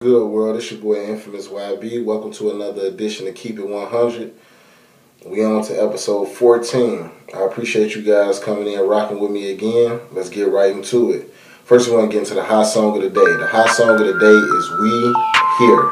Good world, it's your boy Infamous YB. Welcome to another edition of Keep It 100. We on to episode 14. I appreciate you guys coming in and rocking with me again. Let's get right into it. First, we want to get into the hot song of the day. The hot song of the day is We Here.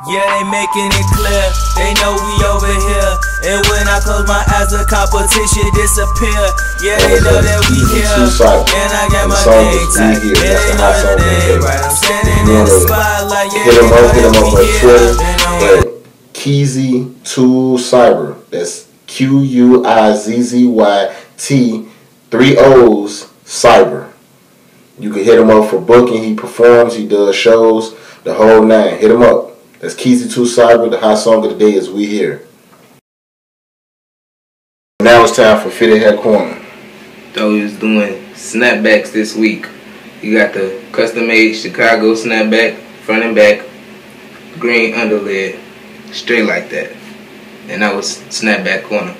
Yeah, they making it clear, they know we over here. And when I close my eyes, the competition disappear. Yeah, they know that we here. And I got my game tight. Yeah, they know that they ain't right. I'm standing in the spotlight. Yeah, they know that we here. At Keezy2Cyber. That's QUIZZYT 3 O's Cyber. You can hit him up for booking. He performs, he does shows, the whole nine. Hit him up. That's Keezy2Cyber. The hot song of the day is We Here. Now it's time for Fitted Hair Corner. So he was doing snapbacks this week. You got the custom-made Chicago snapback, front and back, green underlid, straight like that. And that was Snapback Corner.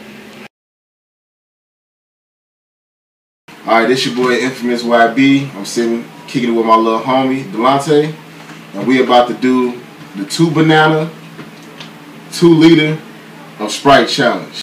Alright, this your boy Infamous YB. I'm sitting, kicking it with my little homie, Delonte. And we about to do the 2 banana, 2 liter of Sprite challenge.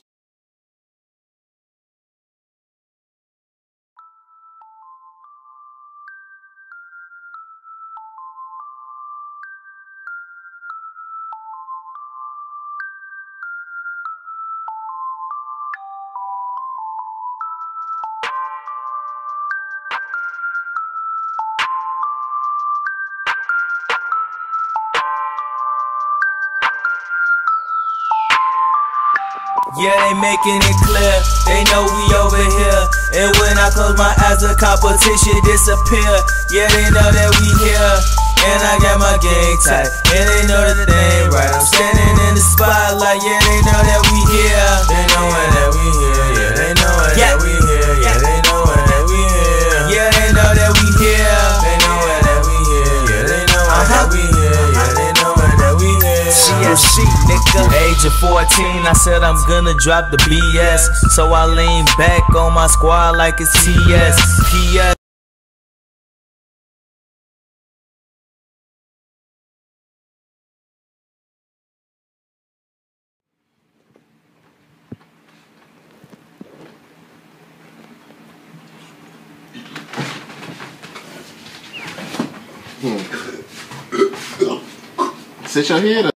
Yeah, they making it clear, they know we over here. And when I close my eyes, the competition disappear. Yeah, they know that we here. And I got my game tight. And they know that they ain't right. I'm standing in the spotlight. Yeah, they know that we here. They know that we here. Yeah, they know that we here. Yeah, they know that we here. Yeah, they know that we here. They know that we here. Yeah, they know that we here. Yeah, they know that we here. CSC, nigga. Age of 14, I said I'm gonna drop the BS. So I lean back on my squad like it's TS. PS. Sit your head up.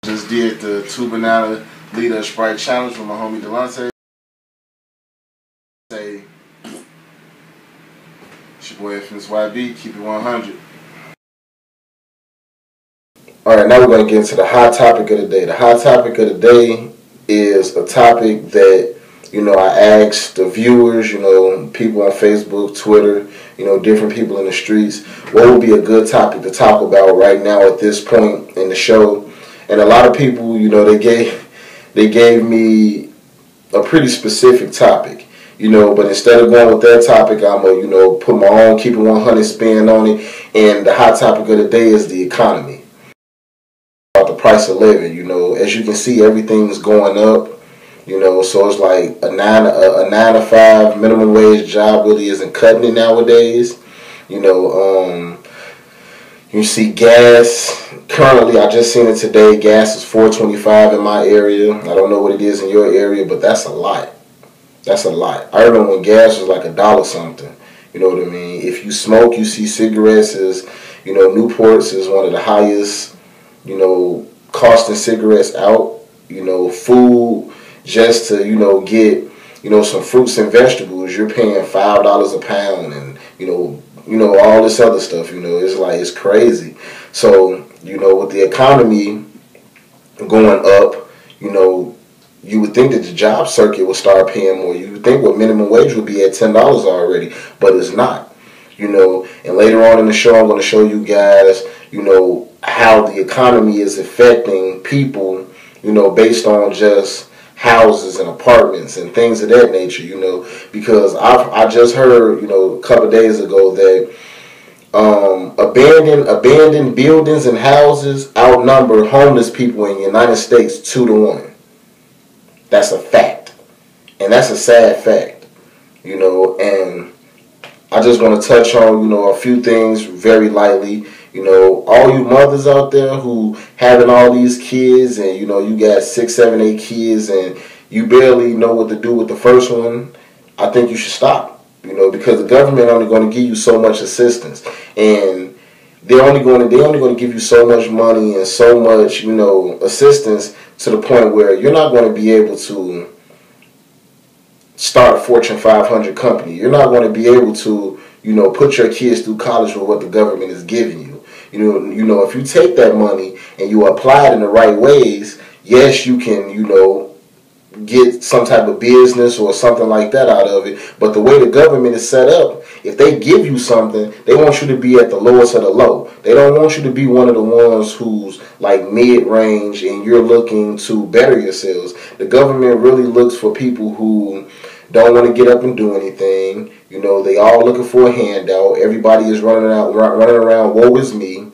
Just did the 2 banana liter Sprite challenge with my homie Delonte. Say, it's your boy Infamous YB, keep it 100. Alright, now we're going to get into the hot topic of the day. The hot topic of the day is a topic that, I asked the viewers, people on Facebook, Twitter, different people in the streets, what would be a good topic to talk about right now at this point in the show. And a lot of people, they gave me a pretty specific topic, but instead of going with that topic, I'm going to, put my own Keep It 100 spin on it. And the hot topic of the day is the economy. About the price of living, as you can see, everything's going up, so it's like a 9 to 5 minimum wage job really isn't cutting it nowadays. You see gas, currently, I just seen it today, gas is $4.25 in my area. I don't know what it is in your area, but that's a lot. That's a lot. I remember when gas was like $1 something. You know what I mean? If you smoke, you see cigarettes is, Newports is one of the highest, costing cigarettes out. Food, just to, get, some fruits and vegetables, you're paying $5 a pound, and, all this other stuff, it's like, it's crazy. So, with the economy going up, you would think that the job circuit would start paying more. You would think what minimum wage would be at $10 already, but it's not, And later on in the show, I'm going to show you guys, how the economy is affecting people, based on just houses and apartments and things of that nature, because I just heard, a couple of days ago that Abandoned buildings and houses outnumber homeless people in the United States 2-1. That's a fact, and that's a sad fact, And I just want to touch on, a few things very lightly. All you mothers out there who having all these kids, and you got 6, 7, 8 kids, and you barely know what to do with the first one. I think you should stop. Because the government only going to give you so much assistance, and they're only going to give you so much money and so much assistance to the point where you're not going to be able to start a Fortune 500 company. You're not going to be able to put your kids through college with what the government is giving you. If you take that money and you apply it in the right ways, yes, you can get some type of business or something like that out of it. But the way the government is set up, if they give you something, they want you to be at the lowest of the low. They don't want you to be one of the ones who's like mid-range and you're looking to better yourselves. The government really looks for people who don't want to get up and do anything. They all looking for a handout. Everybody is running around, woe is me,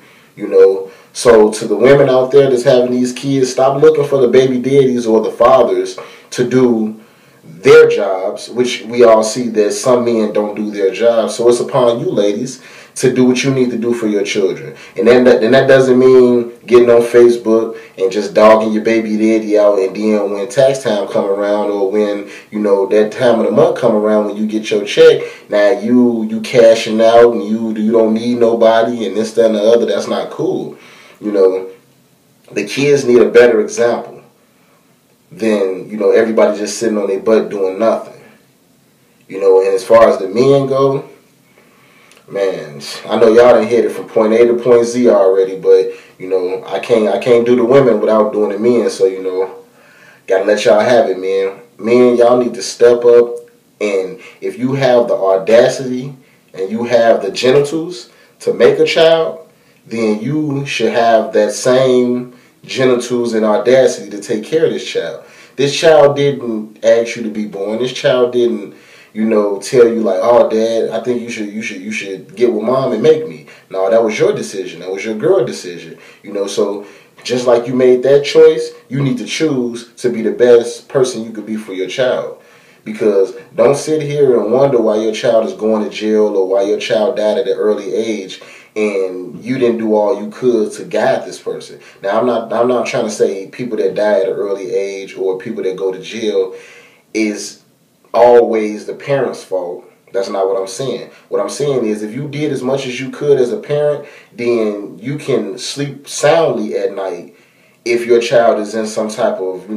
So to the women out there that's having these kids, stop looking for the baby daddies or the fathers to do their jobs, which we all see that some men don't do their jobs. So it's upon you, ladies, to do what you need to do for your children. And then that doesn't mean getting on Facebook and just dogging your baby daddy out, and then when tax time come around, or when that time of the month come around when you get your check, now you cashing out and you don't need nobody and this, that, and the other. That's not cool. The kids need a better example than, everybody just sitting on their butt doing nothing. And as far as the men go, man, I know y'all done hit it from point A to point Z already, but, I can't do the women without doing the men, so, gotta let y'all have it, man. Men, y'all need to step up, and if you have the audacity and you have the genitals to make a child, then you should have that same genitals and audacity to take care of this child. This child didn't ask you to be born. This child didn't, tell you like, oh, Dad, I think you should get with Mom and make me. No, that was your decision. That was your girl decision. So just like you made that choice, you need to choose to be the best person you could be for your child. Because don't sit here and wonder why your child is going to jail or why your child died at an early age and you didn't do all you could to guide this person. Now, I'm not trying to say people that die at an early age or people that go to jail is always the parent's fault. That's not what I'm saying. What I'm saying is if you did as much as you could as a parent, then you can sleep soundly at night if your child is in some type of,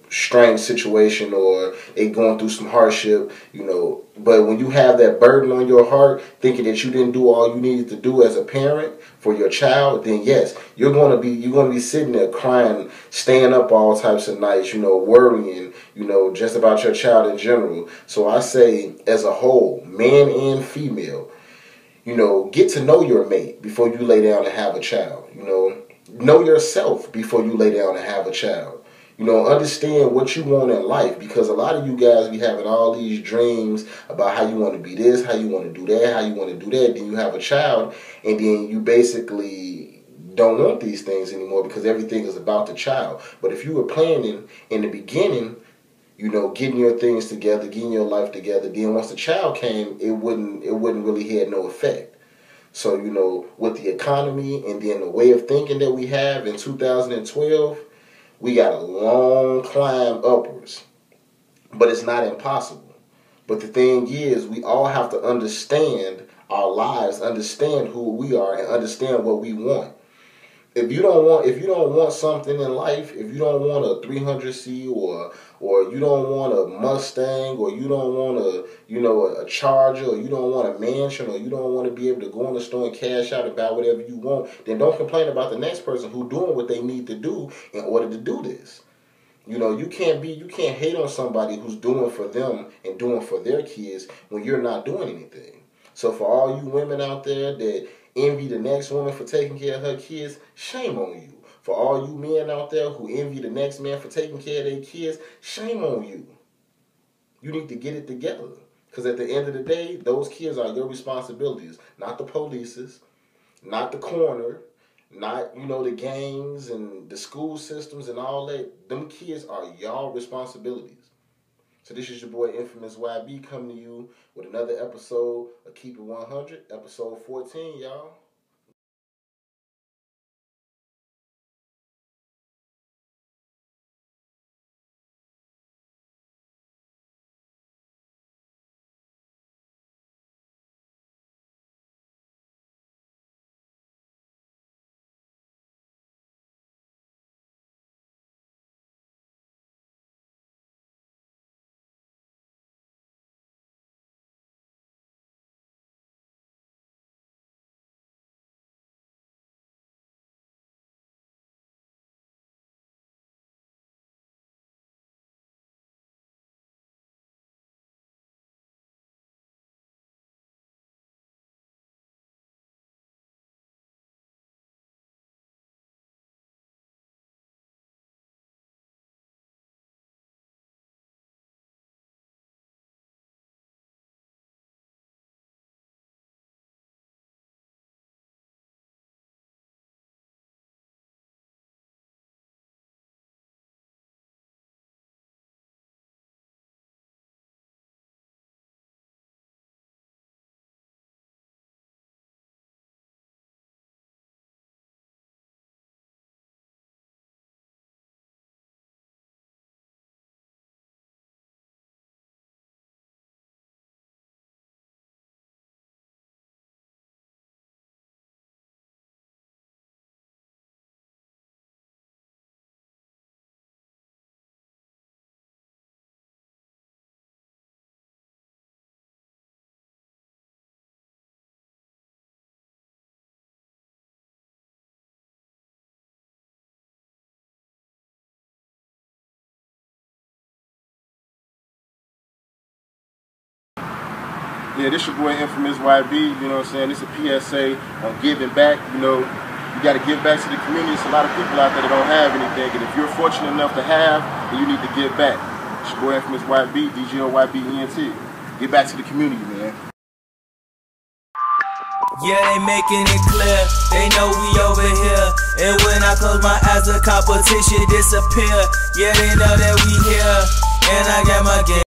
strange situation or they going through some hardship, But when you have that burden on your heart, thinking that you didn't do all you needed to do as a parent for your child, then yes, you're going to be sitting there crying, staying up all types of nights, worrying, just about your child in general. So I say, as a whole, man and female, get to know your mate before you lay down and have a child. Know yourself before you lay down and have a child. Understand what you want in life, because a lot of you guys be having all these dreams about how you want to be this, how you want to do that, how you want to do that. Then you have a child, and then you basically don't want these things anymore because everything is about the child. But if you were planning in the beginning, getting your things together, getting your life together, then once the child came, it wouldn't really have no effect. So, with the economy and then the way of thinking that we have in 2012, we got a long climb upwards, but it's not impossible. But the thing is, we all have to understand our lives, understand who we are, and understand what we want. If you don't want something in life, if you don't want a 300C or you don't want a Mustang, or you don't want a Charger, or you don't want a mansion, or you don't want to be able to go in the store and cash out and buy whatever you want, then don't complain about the next person who's doing what they need to do in order to do this. You can't hate on somebody who's doing for them and doing for their kids when you're not doing anything. So for all you women out there that envy the next woman for taking care of her kids, shame on you. For all you men out there who envy the next man for taking care of their kids, shame on you. You need to get it together. Because at the end of the day, those kids are your responsibilities, not the police's, not the coroner, not, the gangs and the school systems and all that. Them kids are y'all responsibilities. So this is your boy Infamous YB coming to you with another episode of Keep It 100, episode 14, y'all. Yeah, this your boy Infamous YB, you know what I'm saying? This is a PSA on giving back. You got to give back to the community. There's a lot of people out there that don't have anything, and if you're fortunate enough to have, then you need to give back. It's your boy Infamous YB, DGOYB.ent. Give back to the community, man. Yeah, they making it clear, they know we over here. And when I close my eyes, the competition disappear. Yeah, they know that we here, and I got my game.